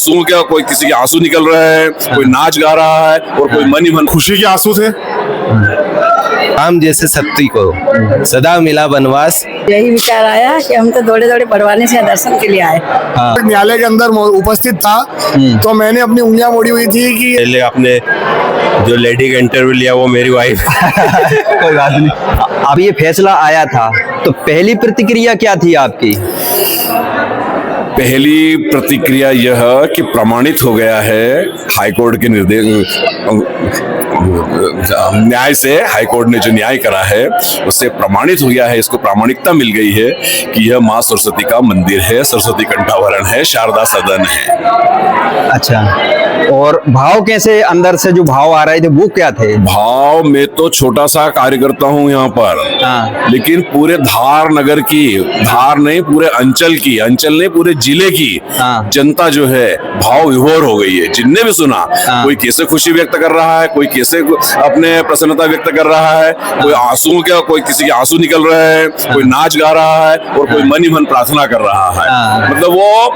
आंसुओं का, कोई किसी के आंसू निकल रहे हैं, कोई नाच गा रहा है और कोई मन ही मन खुशी के आंसू थे। राम जैसे सत्य को सदा मिला वनवास। यही विचार आया कि हम तो दौड़े दौड़े बड़वानी से दर्शन के लिए आए। न्यायालय के अंदर उपस्थित था तो मैंने अपनी उंगलियां मोड़ी हुई थी कि पहले आपने जो लेडी का इंटरव्यू लिया वो मेरी वाइफ। कोई बात नहीं। अब ये फैसला आया था तो पहली प्रतिक्रिया क्या थी आपकी? पहली प्रतिक्रिया यह कि प्रमाणित हो गया है हाईकोर्ट के निर्देश न्याय से, हाईकोर्ट ने जो न्याय करा है उससे प्रमाणित हो गया है, इसको प्रामाणिकता मिल गई है कि यह माँ सरस्वती का मंदिर है, सरस्वती कंठाभरण है, शारदा सदन है। अच्छा, और भाव कैसे, अंदर से जो भाव आ रहे थे वो क्या थे? भाव में तो छोटा सा कार्यकर्ता हूँ यहाँ पर, लेकिन पूरे धार नगर की, धार नहीं पूरे अंचल की, अंचल नहीं पूरे जिले की जनता जो है भाव विभोर हो गई है। जिनने भी सुना, कोई कैसे खुशी व्यक्त कर रहा है, कोई कैसे अपने प्रसन्नता व्यक्त कर रहा है, कोई आंसुओं का, कोई किसी के आंसू निकल रहे हैं, कोई नाच गा रहा है और कोई मन ही मन प्रार्थना कर रहा है। मतलब वो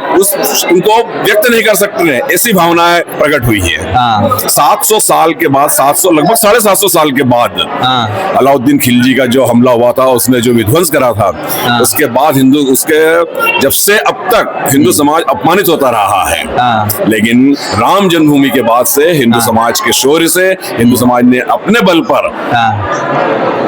उनको व्यक्त नहीं कर सकते हैं, ऐसी भावनाएं प्रकट हुई है। 700 साल के बाद, 700 लगभग 750 साल के बाद अलाउद्दीन खिलजी का जो हमला हुआ था, उसने जो विध्वंस करा था, उसके बाद उसके जब से अब तक हिंदू समाज अपमानित होता रहा है। लेकिन राम जन्मभूमि के बाद से हिंदू समाज के शौर्य से हिंदू समाज ने अपने बल पर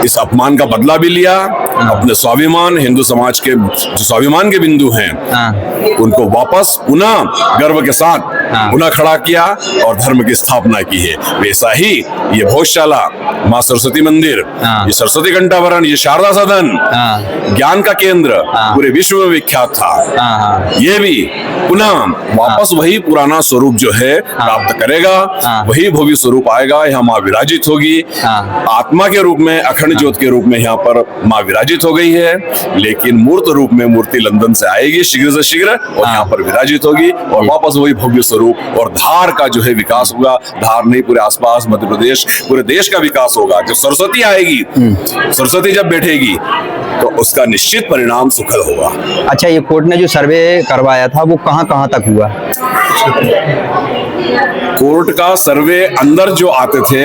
इस अपमान का बदला भी लिया। अपने स्वाभिमान, हिंदू समाज के जो स्वाभिमान के बिंदु हैं उनको वापस पुनः गर्व के साथ पुनः खड़ा किया और धर्म की स्थापना की है। वैसा ही ये भोजशाला, माँ सरस्वती मंदिर, ये सरस्वती कंठाभरण, ये शारदा सदन, ज्ञान का केंद्र पूरे विश्व में विख्यात था, ये भी पुनः वापस वही पुराना स्वरूप जो है प्राप्त करेगा, वही भव्य स्वरूप आएगा। यहाँ माँ विराजित होगी, आत्मा के रूप में, अखंड ज्योत के रूप में यहाँ पर माँ विराजित हो गई है, लेकिन मूर्त रूप में मूर्ति लंदन से आएगी शीघ्र से शीघ्र और यहाँ पर विराजित होगी और वापस वही भव्य स्वरूप और धार का जो है विकास होगा। धार नहीं पूरे आसपास मध्य प्रदेश, पूरे देश का विकास होगा। जब सरस्वती आएगी, सरस्वती जब बैठेगी तो उसका निश्चित परिणाम सुखद होगा। अच्छा, ये कोर्ट ने जो सर्वे करवाया था वो कहाँ कहाँ तक हुआ? कोर्ट का सर्वे अंदर जो आते थे,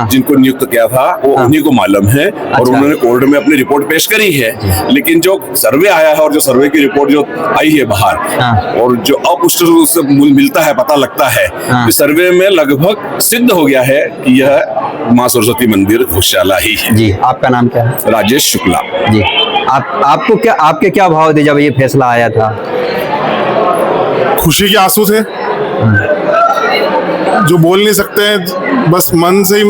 जिनको नियुक्त किया था वो उन्हीं को मालूम है और उन्होंने कोर्ट में अपनी रिपोर्ट पेश करी है। लेकिन जो सर्वे आया है और जो सर्वे की रिपोर्ट जो आई है बाहर और जो अब उससे मिलता है, पता लगता है कि सर्वे में लगभग सिद्ध हो गया है कि यह माँ सरस्वती मंदिर भोजशाला ही है। जी, आपका नाम क्या है? राजेश शुक्ला जी। आपको क्या, आपके क्या भाव थे जब ये फैसला आया था? खुशी के आंसू थे जो बोल नहीं सकते हैं, बस मन से ही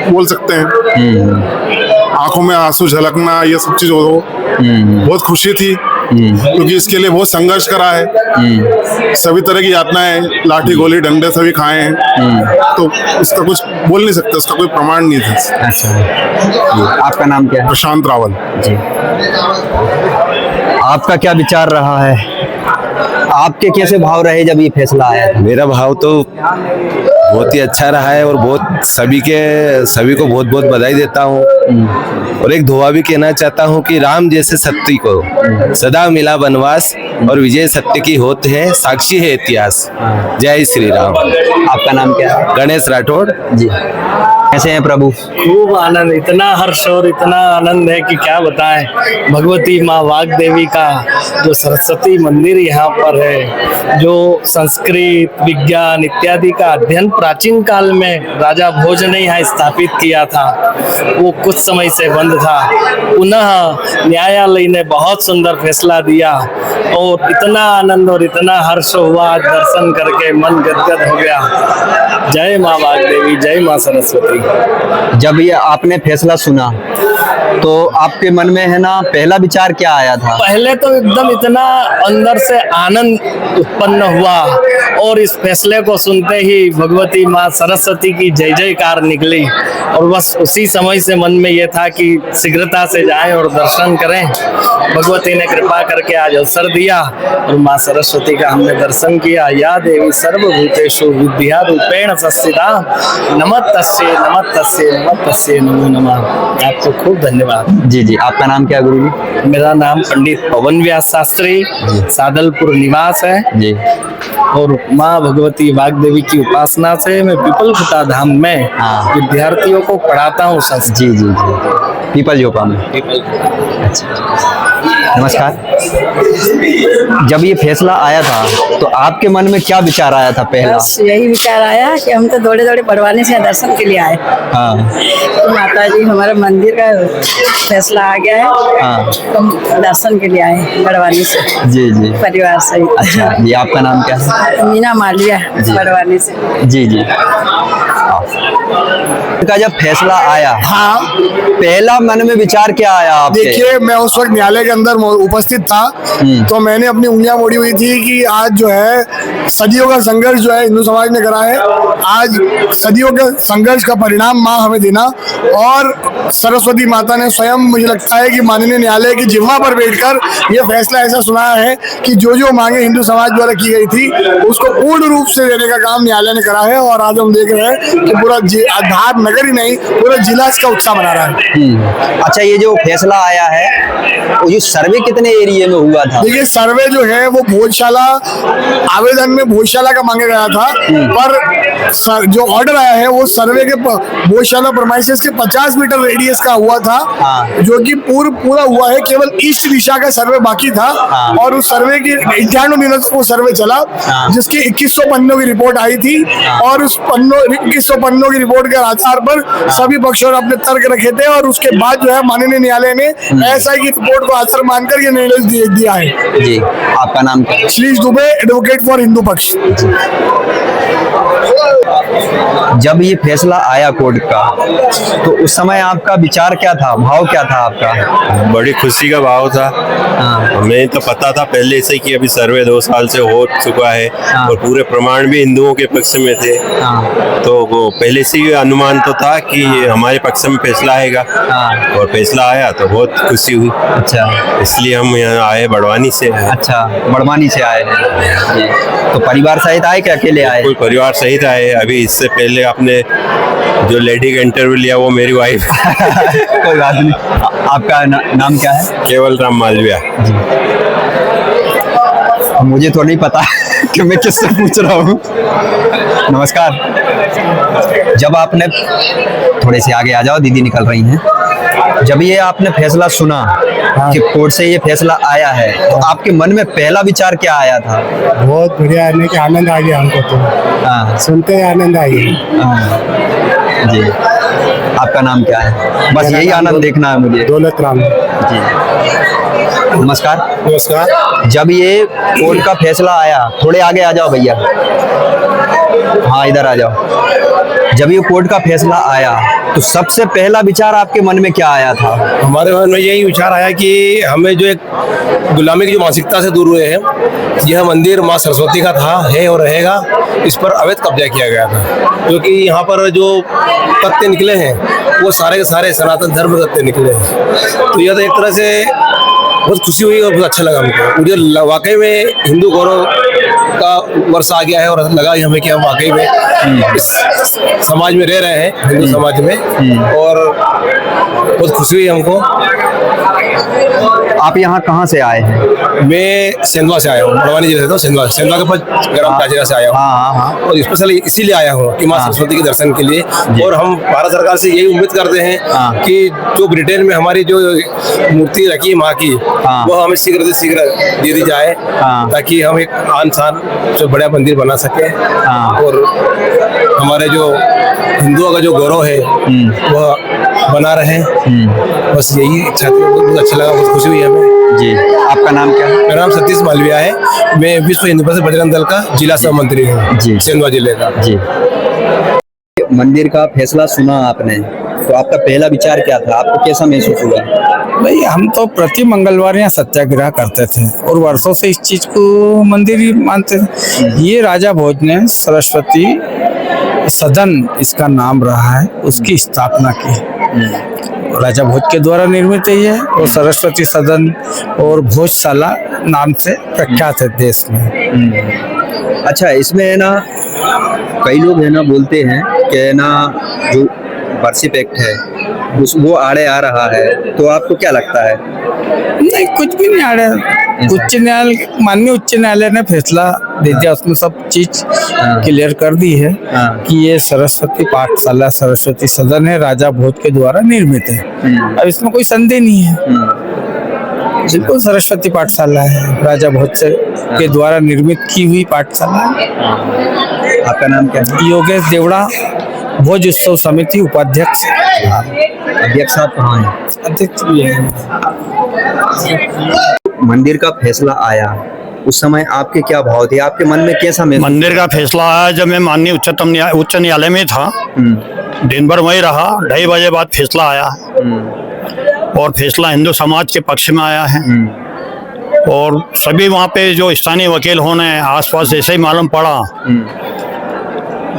बोल सकते हैं। आंखों में आंसू झलकना, ये सब चीज हो, बहुत खुशी थी क्योंकि इसके लिए बहुत संघर्ष करा है। सभी तरह की यातनाएं, लाठी गोली डंडे सभी खाए हैं, तो उसका कुछ बोल नहीं सकते, उसका कोई प्रमाण नहीं था। अच्छा, आपका नाम क्या है? प्रशांत रावल जी। आपका क्या विचार रहा है? आपके कैसे भाव रहे जब ये फैसला आया था? मेरा भाव तो बहुत ही अच्छा रहा है और बहुत सभी को बहुत बहुत बधाई देता हूँ और एक दुआ भी कहना चाहता हूँ कि राम जैसे सत्य को सदा मिला वनवास और विजय सत्य की होत है, साक्षी है इतिहास। जय श्री राम। आपका नाम क्या है? गणेश राठौड़ जी। कैसे हैं प्रभु? खूब आनंद, इतना हर्ष और इतना आनंद है कि क्या बताएं। भगवती माँ वाग्देवी का जो सरस्वती मंदिर यहाँ पर है, जो संस्कृत विज्ञान इत्यादि का अध्ययन प्राचीन काल में राजा भोज ने यहाँ स्थापित किया था, वो कुछ समय से बंद था। पुनः न्यायालय ने बहुत सुंदर फैसला दिया और इतना आनंद और इतना हर्ष हुआ, आज दर्शन करके मन गदगद हो गया। जय माँ वाग्देवी, जय माँ सरस्वती। जब ये आपने फैसला सुना तो आपके मन में है ना पहला विचार क्या आया था? पहले तो एकदम इतना अंदर से आनंद उत्पन्न हुआ और इस फैसले को सुनते ही भगवती माँ सरस्वती की जय जयकार निकली और बस उसी समय से मन में ये था कि शीघ्रता से जाएं और दर्शन करें। भगवती ने कृपा करके आज अवसर दिया और माँ सरस्वती का हमने दर्शन किया। या देवी सर्वभूतेषु विद्या रूपेण संस्थिता, नमस्तस्यै नमस्तस्यै नमस्तस्यै नमो नमः। आपको खूब धन्यवाद। जी जी। आपका नाम क्या गुरु जी? मेरा नाम पंडित पवन व्यास शास्त्री, सादलपुर निवास है। जी। और माँ भगवती वाग्देवी की उपासना से मैं पीपल खुटा धाम में हाँ। विद्यार्थियों को पढ़ाता हूँ संस्कृत। जी जी जी, पीपल जोपा में। नमस्कार। जब ये फैसला आया था तो आपके मन में क्या विचार आया था पहला? बस यही विचार आया कि हम तो दौड़े दौड़े बड़वानी से दर्शन के लिए आए। हाँ तो माता जी हमारे मंदिर का फैसला आ गया है, हाँ तो हम दर्शन के लिए आए बड़वानी से जी जी। परिवार सहित। अच्छा जी, आपका नाम क्या है? मीना मालिया बड़वानी से। जी जी। का जब फैसला आया, हाँ पहला मन में विचार क्या आया आपके? देखिए, मैं उस वक्त न्यायालय के अंदर उपस्थित था, तो मैंने अपनी उंगलियां मोड़ी हुई थी कि आज जो है सदियों का संघर्ष जो है हिंदू समाज ने करा है, आज सदियों के संघर्ष का परिणाम माँ हमें देना, और सरस्वती माता ने स्वयं, मुझे लगता है कि माननीय न्यायालय की जिम्मा पर बैठकर यह फैसला ऐसा सुनाया है कि जो मांगे हिंदू समाज द्वारा की गई थी उसको पूर्ण रूप से देने का काम न्यायालय ने करा है। और आज हम देख रहे हैं कि पूरा धार नगर ही नहीं, पूरा जिला इसका उत्साह मना रहा है। अच्छा, ये जो फैसला आया है, वो जो सर्वे कितने एरिया में हुआ था? देखिए, सर्वे जो है वो भोजशाला, आवेदन में भोजशाला का मांगा गया था, पर जो ऑर्डर आया है वो सर्वे के भोजशाला प्रमाइसेस के 50 मीटर रेडियस का हुआ था, जो कि पूरा हुआ है। केवल ईस्ट दिशा का सर्वे बाकी था, और उस सर्वे की 91 दिनों तक वो सर्वे चला, जिसकी 2100 पन्नों की रिपोर्ट आई थी, और उस 2100 पन्नों की रिपोर्ट के आधार पर सभी पक्षों ने अपने तर्क रखे थे, और उसके बाद जो है माननीय न्यायालय ने एसआई की रिपोर्ट को आधार मानकर ये निर्णय दिया है। जी, आपका नाम क्या है? श्रीश दुबे, एडवोकेट फॉर हिंदू पक्ष। जब ये फैसला आया कोर्ट का, तो उस समय आपका विचार क्या था, भाव क्या था आपका? बड़ी खुशी का भाव था। हमें तो पता था पहले से कि अभी सर्वे 2 साल से हो चुका है, और पूरे प्रमाण भी हिंदुओं के पक्ष में थे, तो वो पहले से ही अनुमान तो था कि हमारे पक्ष में फैसला आएगा, और फैसला आया तो बहुत खुशी हुई। अच्छा, इसलिए हम यहाँ आए, बड़वानी से आए। अच्छा, बड़वानी से आए हैं जी। तो परिवार सहित आए कि अकेले आए? कोई परिवार सहित आए। अभी इससे पहले आपने जो लेडी का इंटरव्यू लिया वो मेरी वाइफ। कोई बात नहीं। आपका नाम क्या है? केवल राम मालविया। मुझे तो नहीं पता कि मैं किससे पूछ रहा हूँ। नमस्कार। जब आपने, थोड़े से आगे आ जाओ, दीदी निकल रही हैं। जब ये आपने फैसला सुना कि कोर्ट से ये फैसला आया है, तो आपके मन में पहला विचार क्या आया था? बहुत बढ़िया है कि आनंद आ गया हमको, तो सुनते ही आनंद आ गया। जी, आपका नाम क्या है? बस यही आनंद देखना है मुझे। दौलत राम जी। नमस्कार। नमस्कार। जब ये कोर्ट का फैसला आया, थोड़े आगे आ जाओ भैया, हाँ इधर आ जाओ। जब ये कोर्ट का फैसला आया, तो सबसे पहला विचार आपके मन में क्या आया था? हमारे मन में यही विचार आया कि हमें जो एक गुलामी की जो मानसिकता से दूर हुए हैं, यह मंदिर माँ सरस्वती का था, है और रहेगा। इस पर अवैध कब्जा किया गया था, क्योंकि यहाँ पर जो तथ्य निकले हैं वो सारे के सारे सनातन धर्म तथ्य निकले हैं। तो यह तो एक तरह से बहुत खुशी हुई और बहुत अच्छा लगा हमको। मुझे वाकई में हिंदू गौरव का वर्ष आ गया है, और लगा ही हमें कि हम वाकई में इस समाज में रह रहे हैं, हिंदू समाज में, और बहुत खुशी हुई हमको। आप यहाँ कहाँ से आए हैं? मैं सेंधवा से आया हूँ, बड़वानी जिले से। सेंधवा के पास ग्राम ताजिरा से आया हूँ। हाँ। और स्पेशली इसीलिए आया हूँ कि माँ सरस्वती के दर्शन के लिए। और हम भारत सरकार से यही उम्मीद करते हैं कि जो ब्रिटेन में हमारी जो मूर्ति रखी माँ की, वो हमें शीघ्र से शीघ्र दे दी जाए, ताकि हम एक आन शान जो बड़ा मंदिर बना सके, और हमारे जो हिंदुओं का जो गौरव है वह बना रहे। बस यही इच्छा थी। बहुत अच्छा लगा, बहुत खुशी हुई हमें। जी, आपका नाम क्या है? मेरा नाम सतीश मालविया है। मैं विश्व हिंदू परिषद बजरंग दल का जिला सह मंत्री हूँ, सेंधवा जिले का। जी। मंदिर का फैसला सुना आपने, तो आपका पहला विचार क्या था? आपको कैसा महसूस हुआ? भाई, हम तो प्रति मंगलवार यहाँ सत्याग्रह करते थे, और वर्षों से इस चीज को मंदिर ही मानते थे। ये राजा भोज ने सरस्वती सदन, इसका नाम रहा है, उसकी स्थापना की। राजा भोज के द्वारा निर्मित है ये, और सरस्वती सदन और भोजशाला नाम से प्रख्यात है देश में। अच्छा, इसमें है ना, कई लोग है ना बोलते हैं कि ना जो वर्शिप एक्ट है वो आड़े आ रहा है, तो आपको क्या लगता है? नहीं, कुछ भी नहीं आड़े। उच्च न्यायालय, माननीय उच्च न्यायालय ने फैसला दे दिया, उसमें सब चीज क्लियर कर दी है कि ये सरस्वती पाठशाला, सरस्वती सदन है, राजा भोज के द्वारा निर्मित है। अब इसमें कोई संदेह नहीं है, बिल्कुल सरस्वती पाठशाला है, राजा भोज से के द्वारा निर्मित की हुई पाठशाला है। आपका नाम क्या है? योगेश देवड़ा, भोज उत्सव समिति उपाध्यक्ष। अध्यक्ष साहब कहाँ हैं? अध्यक्ष भी है। मंदिर का फैसला आया, उस समय आपके क्या भाव थे, आपके मन में कैसा मंदिर का फैसला आया जब मैं माननीय उच्च न्यायालय में था, दिन भर वही रहा, 2:30 बजे बाद फैसला आया और फैसला हिंदू समाज के पक्ष में आया है। और सभी वहाँ पे जो स्थानीय वकील होने आसपास जैसे ही मालूम पड़ा,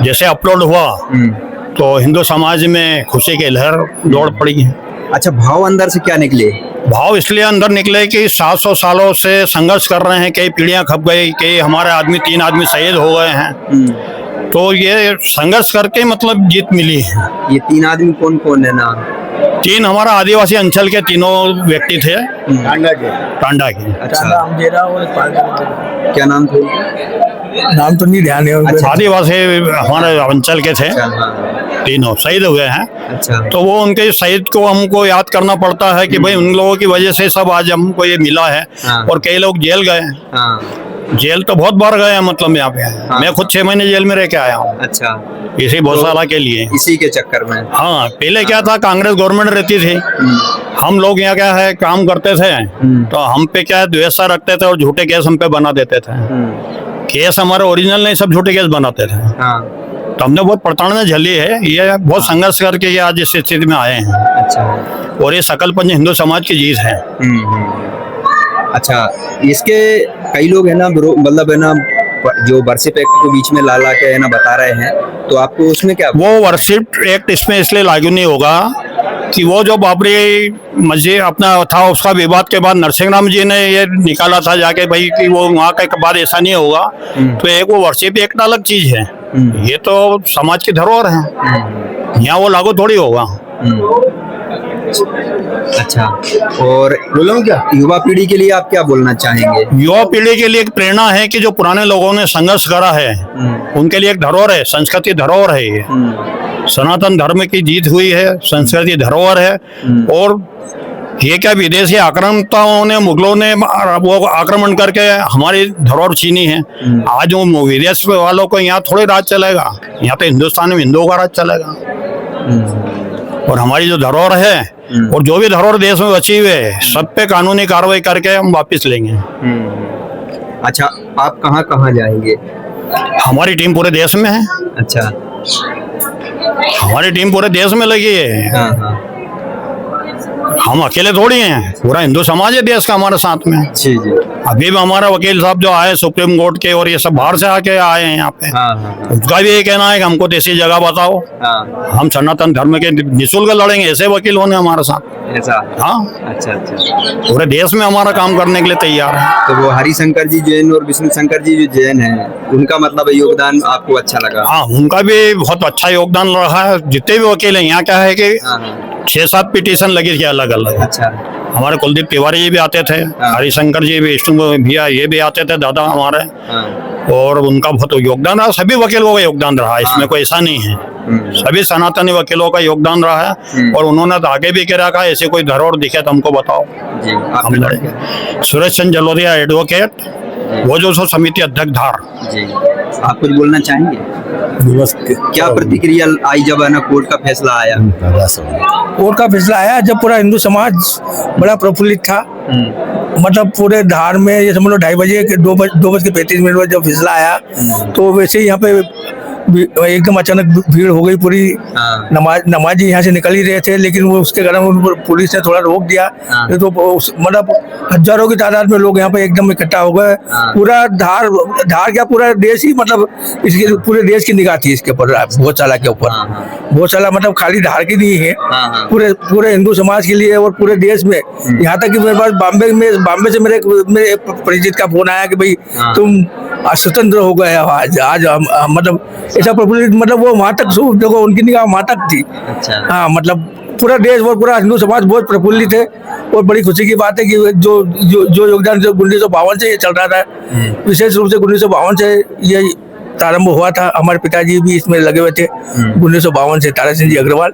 जैसे अपलोड हुआ तो हिंदू समाज में खुशी की लहर दौड़ पड़ी है। अच्छा, भाव अंदर से क्या निकले? भाव इसलिए अंदर निकले कि 700 सालों से संघर्ष कर रहे हैं, कई पीढ़ियां खप गई, कई हमारे 3 आदमी शहीद हो गए हैं, तो ये संघर्ष करके मतलब जीत मिली है। ये 3 आदमी कौन कौन है नाम? 3 हमारा आदिवासी अंचल के तीनों व्यक्ति थे, टांडा के। अच्छा, क्या नाम थे? नाम तो नहीं ध्यान है। अच्छा, आदिवासी हमारे अंचल के थे, तीनों शहीद हुए हैं। अच्छा, तो वो उनके शहीद को हमको याद करना पड़ता है कि भाई उन लोगों की वजह से सब आज हमको ये मिला है। और कई लोग जेल गए, जेल तो बहुत बार गए हैं, मतलब यहाँ पे मैं खुद 6 महीने जेल में रह के आया हूँ। अच्छा, इसी भोजशाला के लिए, इसी के चक्कर में। हाँ, पहले क्या था, कांग्रेस गवर्नमेंट रहती थी, हम लोग यहाँ क्या है काम करते थे तो हम पे क्या द्वेष रखते थे और झूठे केस हम पे बना देते थे। केस हमारे ओरिजिनल नहीं, सब झूठे केस बनाते थे। तो हमने बहुत पड़ताल झेली है, ये बहुत संघर्ष करके ये आज इस स्थिति में आए हैं। अच्छा, और ये सकल पंच हिंदू समाज की जीत है। अच्छा, इसके कई लोग है ना, मतलब है ना, जो वर्शिप एक्ट को बीच में ला के है ना बता रहे हैं, तो आपको उसमें क्या? वो वर्शिप एक्ट इसमें इसलिए लागू नहीं होगा कि वो जो बाबरी मस्जिद अपना था, उसका विवाद के बाद नरसिंह राम जी ने ये निकाला था जाके भाई कि वो वहाँ के बाद ऐसा नहीं होगा। तो एक वो वर्शिप एक्ट अलग चीज है, ये तो समाज की धरोहर है, यहाँ वो लागू थोड़ी होगा। अच्छा, और बोलो क्या युवा पीढ़ी के लिए आप क्या बोलना चाहेंगे? युवा पीढ़ी के लिए एक प्रेरणा है कि जो पुराने लोगों ने संघर्ष करा है उनके लिए एक धरोहर है, संस्कृति धरोहर है। ये सनातन धर्म की जीत हुई है, संस्कृति धरोहर है। और ये क्या विदेशी आक्रामकताओं ने, मुगलों ने वो आक्रमण करके हमारी धरोहर छीनी है। आज वो विदेश वालों को यहाँ थोड़े राज चलेगा, यहाँ तो हिंदुस्तान में हिंदुओं का राज चलेगा। और हमारी जो धरोहर है और जो भी धरोहर देश में बची हुई है, सब पे कानूनी कार्रवाई करके हम वापस लेंगे। अच्छा, आप कहाँ कहाँ जाएंगे? हमारी टीम पूरे देश में है। अच्छा, हमारी टीम पूरे देश में लगी है। हाँ हाँ, हम अकेले थोड़ी हैं, पूरा हिंदू समाज है देश का हमारे साथ में। जी जी। अभी भी हमारा वकील साहब जो आए सुप्रीम कोर्ट के, और ये सब बाहर से आके आए हैं यहाँ पे, उनका भी ये कहना है कि हमको देसी जगह बताओ, हम सनातन धर्म के निःशुल्क लड़ेंगे। ऐसे वकील होने हमारे साथ ऐसा? हाँ, अच्छा अच्छा। पूरे देश में हमारा काम करने के लिए तैयार है। तो वो हरिशंकर जी जैन और विष्णु शंकर जी जो जैन हैं, उनका मतलब योगदान आपको अच्छा लगा? हाँ, उनका भी बहुत अच्छा योगदान रहा है। जितने भी वकील हैं यहाँ क्या है कि 6-7 पिटीशन लगी थी अलग अलग। अच्छा, हमारे कुलदीप तिवारी जी भी आते थे, हरिशंकर जी भी, विष्णु भैया ये भी आते थे, दादा हमारे। और उनका बहुत योगदान रहा, सभी वकीलों का योगदान रहा, इसमें कोई ऐसा नहीं है। सभी सनातनी वकीलों का योगदान रहा है। और उन्होंने तो आगे भी कह रखा है, ऐसे कोई धरोहर दिखे तो हमको बताओ, हम लड़ेंगे। सुरेश चंद्र जलोरिया एडवोकेट, वो जो समिति अध्यक्ष धार। जी, आप कुछ बोलना चाहेंगे? क्या प्रतिक्रिया आई जब है ना कोर्ट का फैसला आया? कोर्ट का फैसला आया जब पूरा हिंदू समाज बड़ा प्रफुल्लित था। मतलब पूरे धार में ये समझ लो 2:30 बजे 2:35 पर जब फैसला आया, तो वैसे ही यहाँ पे एकदम अचानक भीड़ हो गई पूरी। नमाजी यहाँ से निकल ही रहे थे, लेकिन वो उसके कारण पुलिस ने थोड़ा रोक दिया। तो मतलब हजारों की तादाद में लोग यहाँ पे एकदम इकट्ठा हो गए। पूरा धार क्या पूरा देश ही, मतलब इसके पूरे देश की निगाह थी इसके ऊपर, भोजशाला के ऊपर। भोजशाला मतलब खाली धार की नहीं है, पूरे हिंदू समाज के लिए और पूरे देश में। यहाँ तक कि मेरे पास बॉम्बे से मेरे परिचित का फोन आया कि भाई तुम स्वतंत्र हो गए आज मतलब ऐसा प्रफुल्लित, मतलब वो वहाँ तक देखो उनकी निगाह वहाँ तक थी। अच्छा। हाँ, मतलब पूरा देश और पूरा हिंदू समाज बहुत प्रफुल्लित है और बड़ी खुशी की बात है कि जो योगदान जो 1952 से ये चल रहा था, विशेष रूप से 1952 से ये प्रारंभ हुआ था। हमारे पिताजी भी इसमें लगे हुए थे 1952 से, तारा सिंह जी अग्रवाल।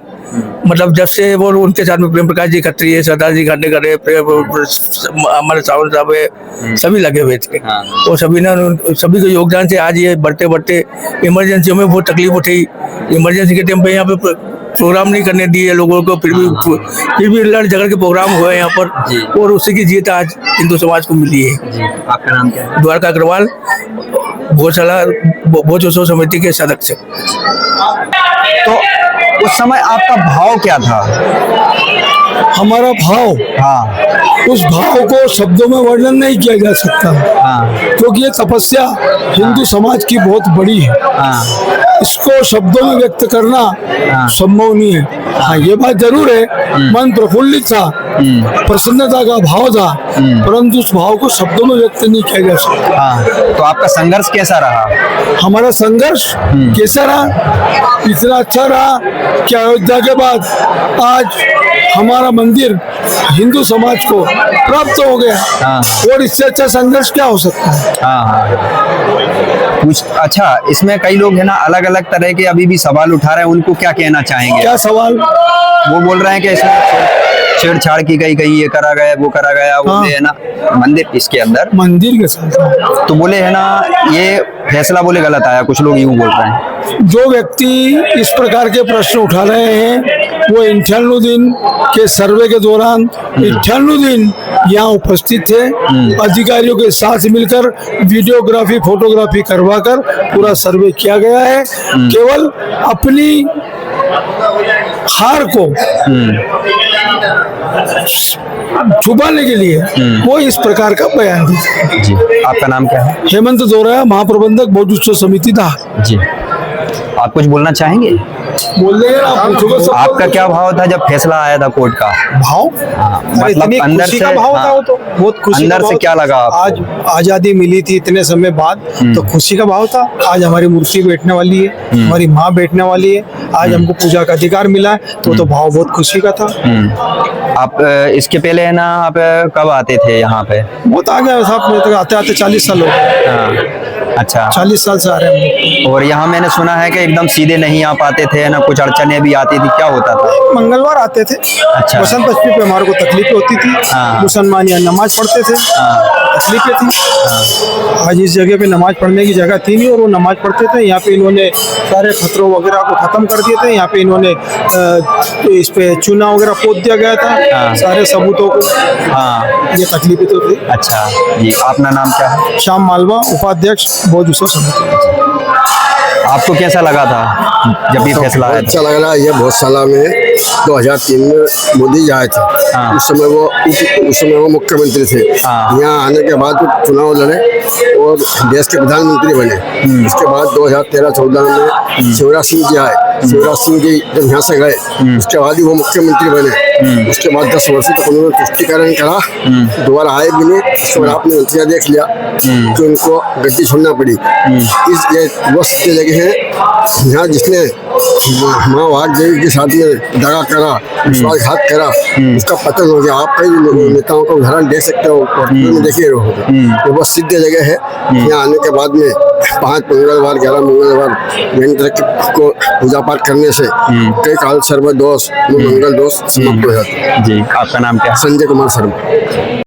मतलब जब से वो उनके साथ में प्रेम प्रकाश जी खत्री है, सरदार जी खांडेकर है, हमारे सावंत साहब है, सभी लगे हुए थे। और सभी के योगदान से आज ये बढ़ते बढ़ते इमरजेंसी में बहुत तकलीफ उठी। इमरजेंसी के टाइम पे यहाँ पे प्रोग्राम नहीं करने दिए लोगों को, फिर भी लड़ झगड़ के प्रोग्राम हुए यहाँ पर, और उसी की जीत आज हिंदू समाज को मिली है। आपका नाम क्या है? द्वारका अग्रवाल, भोजशाला भोज उत्सव समिति के सदस्य। तो उस समय आपका भाव क्या था? हमारा भाव, हाँ उस भाव को शब्दों में वर्णन नहीं किया जा सकता, क्योंकि ये तपस्या हिंदू समाज की बहुत बड़ी है। इसको शब्दों में व्यक्त करना संभव नहीं है। हाँ, ये बात जरूर है, मन प्रफुल्लित था, प्रसन्नता का भाव था, परंतु उस भाव को शब्दों में व्यक्त नहीं किया जा सकता। तो आपका संघर्ष कैसा रहा? हमारा संघर्ष कैसा रहा? इतना अच्छा रहा कि अयोध्या के बाद आज हमारा मंदिर हिंदू समाज को प्राप्त हो गया, और इससे अच्छा संघर्ष क्या हो सकता है? अच्छा, इसमें कई लोग है ना अलग अलग तरह के अभी भी सवाल उठा रहे हैं, उनको क्या कहना चाहेंगे? क्या सवाल? वो बोल रहे हैं कि इसमें छेड़छाड़ की गई, कहीं ये करा गया, वो करा गया, बोले है ना मंदिर इसके अंदर, मंदिर के साथ तो बोले है ना ये फैसला बोले गलत आया, कुछ लोग यूं बोल रहे हैं। जो व्यक्ति इस प्रकार के प्रश्न उठा रहे हैं वो 98 दिन के सर्वे के दौरान 98 दिन यहाँ उपस्थित थे, अधिकारियों के साथ मिलकर वीडियोग्राफी फोटोग्राफी करवाकर पूरा सर्वे किया गया है। केवल अपनी हार को छुपाने के लिए वो इस प्रकार का बयान दिया। जी, आपका नाम क्या है? हेमंत दोराया, महाप्रबंधक भोज उत्सव समिति था। जी, आप कुछ बोलना चाहेंगे? बोल देंगे आप पूछोगे सब। आपका क्या भाव था जब फैसला आया था कोर्ट का? भाव? मतलब अंदर खुशी से का भाव था वो तो, बहुत खुशी अंदर का से भाव क्या लगा आपको? आज आजादी मिली थी इतने समय बाद, तो खुशी का भाव था। आज हमारी मूर्ति बैठने वाली है, हमारी माँ बैठने वाली है, आज हमको पूजा का अधिकार मिला है, तो भाव बहुत खुशी का था। आप इसके पहले है ना आप कब आते थे यहाँ पे? बहुत आ गया साहब, मेरे तक आते आते 40 साल हो गए। अच्छा, 40 साल से आ रहे हैं। और यहाँ मैंने सुना है कि एकदम सीधे नहीं आ पाते थे ना, कुछ अड़चने भी आती थी, क्या होता था? मंगलवार आते थे। अच्छा। बसंत पंचमी पे हमारे को तकलीफ होती थी, मुसलमान यहाँ नमाज पढ़ते थे, तकलीफें थी। आज इस जगह पे नमाज पढ़ने की जगह थी नहीं और वो नमाज पढ़ते थे। यहाँ पे इन्होंने सारे खतरों वगैरह को खत्म कर दिए थे। यहाँ पे इन्होंने इस पे चूना वगैरह पोत दिया गया था सारे सबूतों को। ये तकलीफें तो थी। अच्छा जी, अपना नाम क्या है? श्याम मालवा, उपाध्यक्ष भोज उत्सव समिति। आपको कैसा लगा था जब ये फैसला आया? अच्छा लग रहा है। ये भोजशाला में 2003 में मोदी जी आए थे, उस समय वो मुख्यमंत्री थे। यहाँ आने के बाद चुनाव लड़े और देश के प्रधानमंत्री बने। उसके बाद 2013-14 में शिवराज सिंह जी आए। शिवराज सिंह जी जब यहाँ से गए उसके बाद ही वो मुख्यमंत्री बने। उसके बाद 10 वर्षों तक उन्होंने तुष्टीकरण करा, दोबारा आए भी नहीं। उसके बाद आपने नतीजा देख लिया कि उनको गद्दी छोड़ना पड़ी। ये वो सत्य जगह है यहाँ जिसने माँ वाघ देवी के साथ में दगा करा, विश्वासघात करा, उसका पतन हो गया। आप कई नेताओं का उदाहरण देख सकते हो, देखिए रहोगे। ये बहुत सिद्ध जगह है। यहाँ आने के बाद में 5 मंगलवार 11 मंगलवार को पूजा पाठ करने से कई काल सर्व दोष मंगल दोष समाप्त हो जाते हैं। जी, आपका नाम क्या है? संजय कुमार शर्मा।